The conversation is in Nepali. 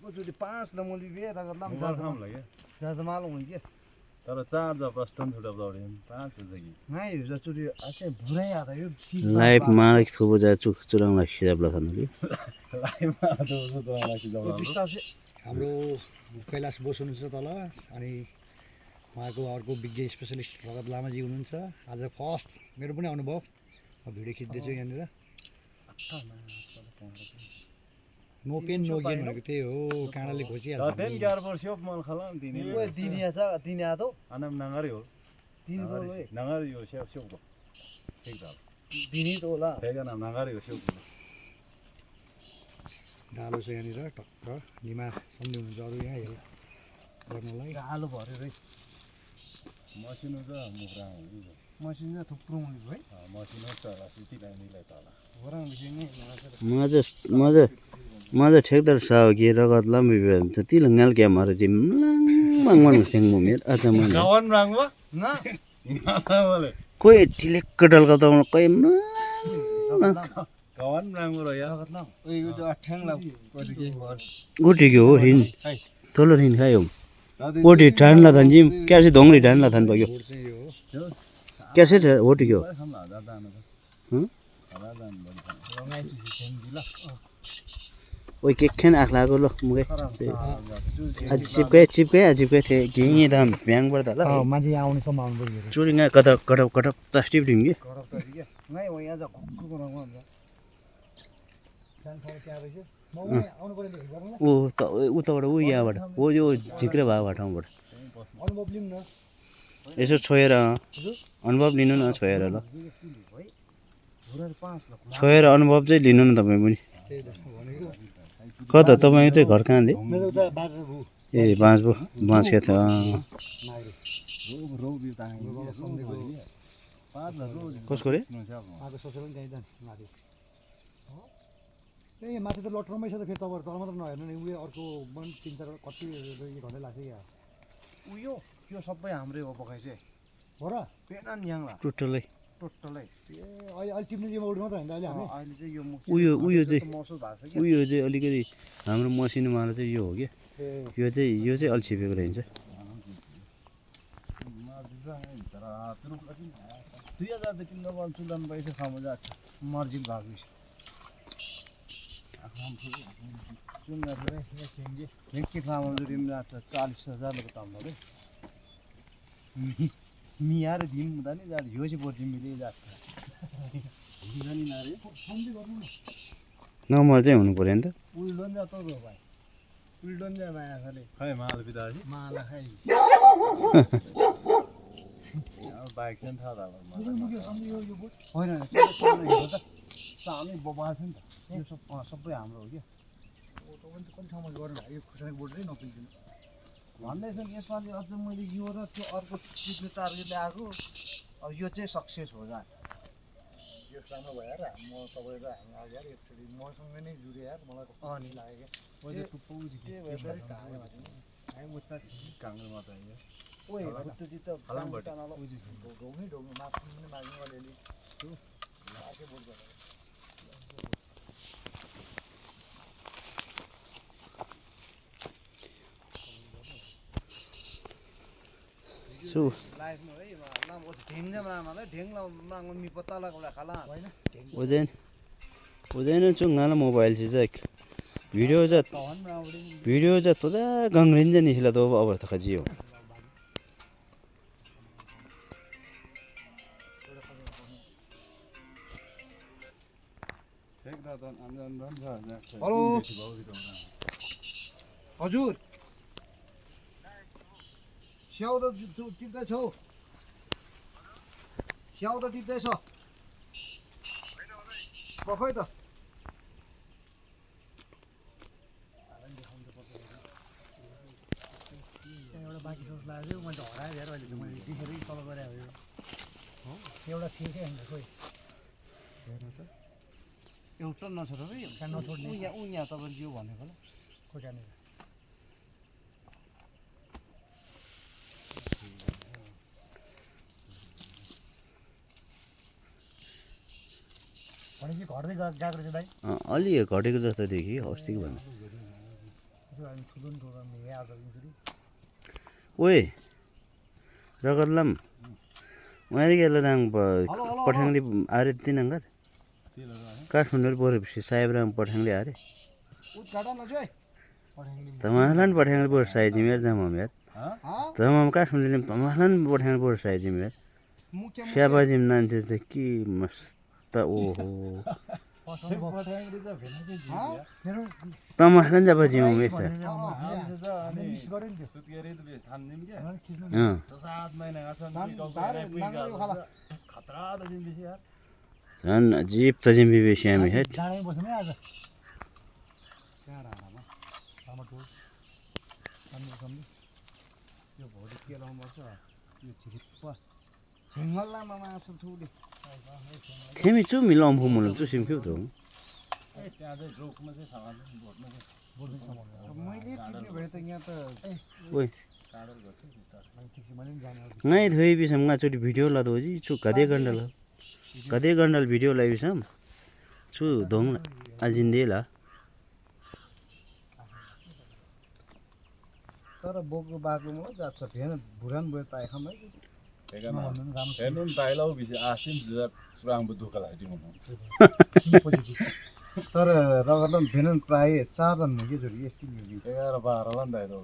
अर्कोचोटि 5 नमुली बे रगतलाम ज्यादा माल हुन्छ तर 4 जब प्रस्टन छुटा दौड़े 5 हो जाएगी नहीं जचुरी अच्छा भुराई आता यो लाइफ मा थोबो जा चुराङला खिजाबला खानु कि लाइफ मा तो राखि जाऊ हाम्रो कैलाश बोस हुनुहुन्छ तल अनि उहाँको अर्को विज्ञ स्पेशलिस्ट रगत लामाजी हुनुहुन्छ आज फर्स्ट मेरो पनि अनुभव भिडियो खिच्दैछु यहाँनिर नो पेन नो गेन भनेको त्यही हो काँडाले घोचिहाल्छ तेन 11 वर्ष मन खला दिने ओए दिनिया छ दिनिया त अनम नगरी हो दिन बोल ओए नगरी यो सेउ को ठीक छ दिनी त होला फेगा नाम नगरी हो सेउ डालो छ यहाँनिर टक्क निमा सम्झि हुनुहुन्छ अरू यहाँ हेर गर्नलाई आलु भरेरै मसिनो छ मुक्रा हुन्छ मसिन चाहिँ थुप्रो हुने है मसिनो छ सिटी लाइनलाई तल वरङ विषय नै मजा ठेक्दार साव कि रगत लाम्बी भन्छ तिल ngaल क्या मारे gym mang mang sing mumit ada mana kawan rang wa ना ngasa boleh कोही ढिले कडल गर्दा कोही kawan rang ro ya रगतलाम ओए यो चाहिँ अठ्याङला पछि के भर गुटेको हो हिन तल हिन खायो ओटी ठानला थान जिम क्यासे धोंगली ठानला थान भयो बोर्ड चाहिँ यो हो क्यासे ओटीको ओइ के खेन आखलाको ल मुगे आज चिपके थे गिङे दाम ब्याङ पर्दा ल मान्छे यहाँ आउने सम्म आउनु पर्यो चुरिङा कता कटप प्लास्टिक ढिङ्गे गरब त के नै हो यहाँ चाहिँ खुक्कुको रङ हुन्छ सानसानो त्यहाँ रहेछ म आउनु पर्यो नि गरौँ ऊ त उताबाट ऊ यहाँबाट हो यो झिक्रे भएको ठाउँबाट अनुभव लिउँ न यसो छोएर अनुभव लिनु न छोएर ल भुराले 5 लाख छोएर अनुभव चाहिँ लिनु न तपाईँ पनि त्यही त भनेको कता तपाईँको चाहिँ घर कहाँले मेरो उता बाजा भू ए बाँच के थियो नागरी कसको रे आज सोचेर पनि त्यहीँ जाने माथि त्यही माथि त लटरमै छ त फेरि तपाईँहरू तल मात्र नहेर्नु नि उयो अर्को पनि 3-4 कति घन्टा लाग्छ क्या उयो यो सबै हाम्रै हो बगाइ चाहिँ हो र पेनान याङला टोटलै टोटलै ए अहिले टिप्ने जिम्मा उठ्नु मात्र होइन अहिले हामी अहिले चाहिँ यो मुख उयो चाहिँ महसुस भएको छ उयो चाहिँ अलिकति हाम्रो मसिनो माला चाहिँ यो हो कि ए यो चाहिँ अलि छिपेको रहन्छ 2000 देखि नगन चुलन पैसा खानु जान्छ मर्जिन भएको सुन्दा रे ये के खानु रिम जान्छ 40000 को काम भरे मी यार दिन मुदा नि जान्छ यो चाहिँ बोर्जिम मिले जान्छ दिगनी नारे सम्झि गर्नु नम्बर चाहिँ हुनु पर्यो नि त उल लोन जा तो भाइ उल लोन जा माया खाले खै माल पिताजी माला खाइ अब बाइक चाहिँ थाहा छ यो बोट होइन सानो हेर्दा त सानो बबाल छ नि त यो सबै हाम्रो हो के तपाईँ त कति ठाउँमा गर्नु यो खुर्सानी बोर्डै नपिदिनु भन्दैछन् यसपालि अझ मैले यो र त्यो अर्को जित्ने टार्गेट ल्याएको अब यो चाहिँ सक्सेस हो जा यो राम्रो भयो यार म तपाईँ र हामी आज यार एकचोटि मसँग नै जुरे यार मलाई कस्तो नि लाग्यो ओइ त्यो पुपुजी के भयो त हामी मुत्ता काङ्ग्रे मात्र है ओइ त्यो जित फलाम बटे ढोग्नै ढोग्नु माथि पनि माग्नु अलिअलि त्यो आके बोर्ड गरेर सु लाइफमा है नाम ढेङ्गा मामालाई ढेङ्गा मामा मी पत्ता लगाउला खाला होइन उदैन चुङ्गाला मोबाइल से चाहिँ वीडियो जा तोदा गंगरिंज निहिला तो अवस्था खजियो हेलो हजुर स्याउ त टिप्दै छौ स्याउ त टिप्दैछ खै त एउटा बाँकी सोच लाग्यो मैले हराएँ हेर अहिले मैले देखेरै तल गरेँ हो एउटा थिएँ क्या अन्त खोइ हेर्नु त एउटा नछोड है त्यहाँ नछोड्ने यहाँ तपाईँले यो भनेको ल खोइ कहाँनिर भनेपछि घट्दै गएको रहेछ दाइ अलि घटेको जस्तो देखियो अस्तिको भन्दा अनि ठुलो न ठुलो मुहे आज इन्जुरी ओए रगतलाम मैले गेलो राङ पठाङले आरे तिनंगर काठमाडौँ बोरेपछि साहेबराम पठाङले आरे उद्घाटन नजोय तमाहलान पठाङले बोर साइ जिमेर जाम यार तमाम काठमाडौँले तमाहलान पठाङले बोर साइ जिमेर मुख्य स्याबाजिम नान्छे चाहिँ के मस्त ओहो तमाहलान जाबाजिम मेछ झन् अजिब तजिम बेसी हामी हेट डाँडै बस्ने आज कहाँ डाँडामा टमाटर सम्झी यो भोलि के लाउनुपर्छ यो छिरिप्प झिङ्गल्लामा मासु ठुले खेमी चु मिलाउँ मुल चु सिमख्यौ त त्यहाँ चाहिँ रोकमा चाहिँ सामान भोटमा चाहिँ मैले टिप्ने भए त यहाँ त ओए काँडल गर्छ मैले पनि जाने ngay thoi bisam nga choti video la doji chu kade gandal video la bisam chu dong ajinde la तर बोक्नु बाक्नुमा जान्छ भेन भुरान भयो त आइखमै हेर्नु नि ताइलाउ भित्र आसिम जुरा सुराङबु दुःख लाग्यो मलाई तर रगतलाम भेन प्राय 4 रन हो के जोडी यति 11 12 ला नि दाइलो